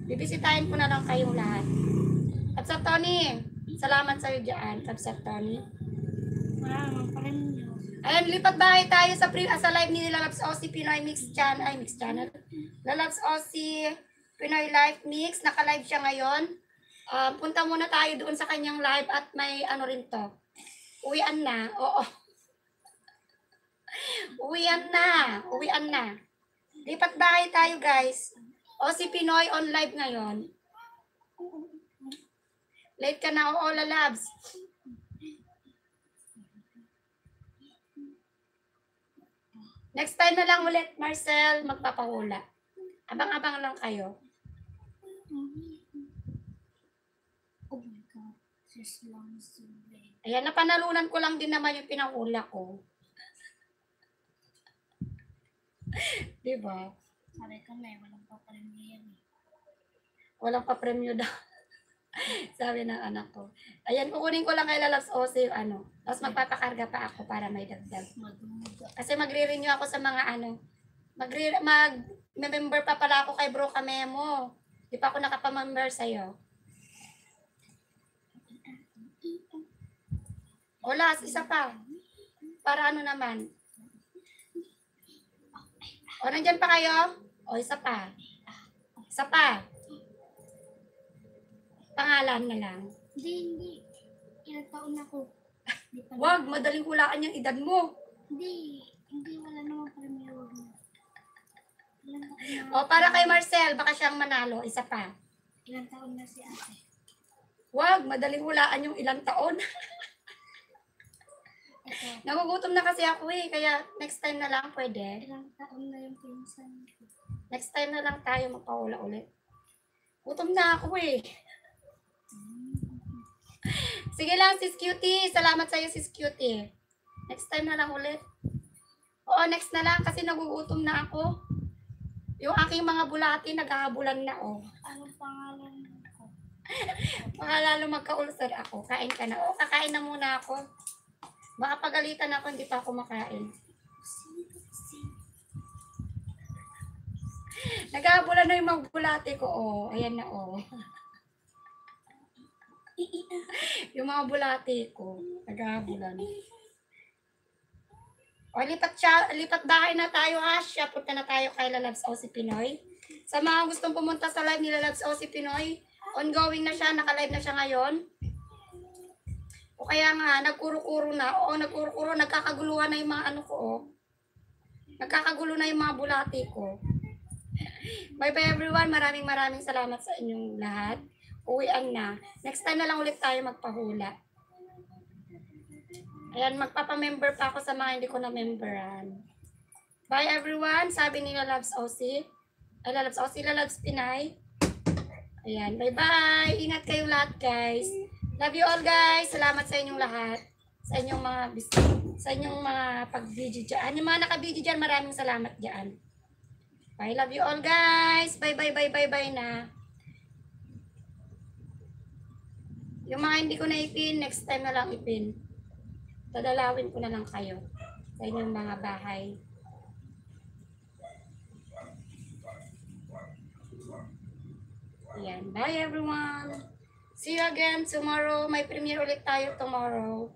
Bibisitahin ko na lang kayong lahat. Kapsat Tony, salamat sa'yo dyan, Kapsat Tony. Ayan, lipat bahay tayo sa live ni Lalabs Aussie Pinoy Mix Channel. Mix Channel. Lalabs Aussie Pinoy Live Mix. Naka-live siya ngayon. Punta muna tayo doon sa kanyang live at may ano rin to. Uwian na. Oo. Uwian na. Uwian na. Lipat bahay tayo, guys. Aussie Pinoy on live ngayon. Late ka na, oo, Lalabs. Next time na lang ulit, Marcel, magpapahula. Abang-abang lang kayo. Oh my God. Ayan, napanalunan ko lang din naman yung pinahula ko. Diba? Sabi ko may walang papremyo yan eh. Walang pa-premyo daw. Sabi ng anak ko. Ayan, kukunin ko lang kay Lalabs Aussie yung ano. Tapos magpapakarga pa ako para may dagdag. Kasi magre-renew ako sa mga ano. Mag-member pa pala ako kay Bro Kamemo. Di pa ako nakapamember sa'yo. O last, isa pa. Para ano naman. O, nandyan pa kayo? O, isa pa. Isa pa. Pangalan na lang. Hindi. Ilang taon na ako. Wag, madaling hulaan yung edad mo. Hindi wala namang premyo. Ilang taon na. O, para kay Marcel, baka siyang manalo. Isa pa. Ilang taon na si ate. Wag, madaling hulaan yung ilang taon. Ito, Nagugutom na kasi ako eh, kaya next time na lang pwede. ilang taon na yung pinsan ko. Next time na lang tayo magpahula ulit. Gutom na ako eh. Sige lang, sis Cutie. Salamat sa'yo, sis Cutie. Next time na lang ulit. Oo, next na lang kasi nagugutom na ako. Yung aking mga bulati, naghahabulan na oh. Anong pangalan ko? Baka lalo magka-ulcer ako. Kain ka na. Oo, kakain na muna ako. Baka pagalitan ako, hindi pa ako makain. Naghahabulan na yung mga bulati ko, oh. Ayan na, oh. Yung mga bulati ko, naghahabulan. O, lipat bahay na tayo, ha? Siya, punta na tayo kay Lalabs Aussie Pinoy. Sa mga gustong pumunta sa live ni Lalabs Aussie Pinoy, ongoing na siya, naka-live na siya ngayon. O kaya nga, nagkuro-kuro na. Oo, nagkuro-kuro, nagkakaguluhan na yung mga ano ko, oh. Nagkakagulo na yung mga bulati ko. Bye-bye everyone. Maraming salamat sa inyong lahat. Uwian na. Next time na lang ulit tayo magpahula. Ayan, magpapamember pa ako sa mga hindi ko na-memberan. Bye everyone. Sabi ni Lalabs Aussie. Ay, Lalabs Aussie, Lalabs Pinay. Ayan, bye-bye. Ingat kayo lahat, guys. Love you all, guys. Salamat sa inyong lahat. Sa inyong mga pag-video dyan. Yung mga naka-video dyan, maraming salamat dyan. I love you all, guys. Bye na. Yung mga hindi ko na ipin, next time na lang ipin. Dadalawin ko na lang kayo sa inyong mga bahay. Ayan. Bye, everyone. See you again tomorrow. May premiere ulit tayo tomorrow.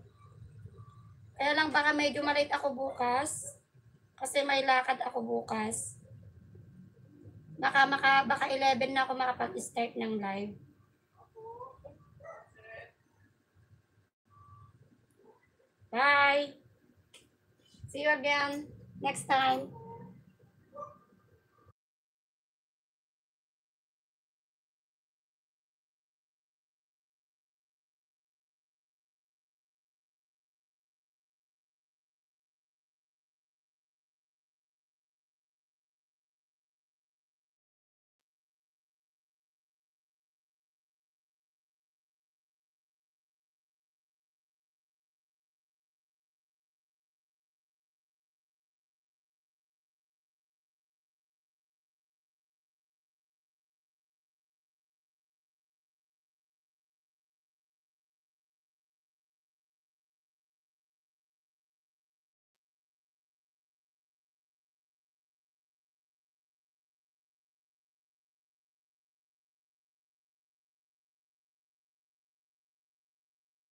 Kaya lang baka medyo malate ako bukas. Kasi may lakad ako bukas. Baka 11 na ako makapag-start ng live. Bye! See you again next time.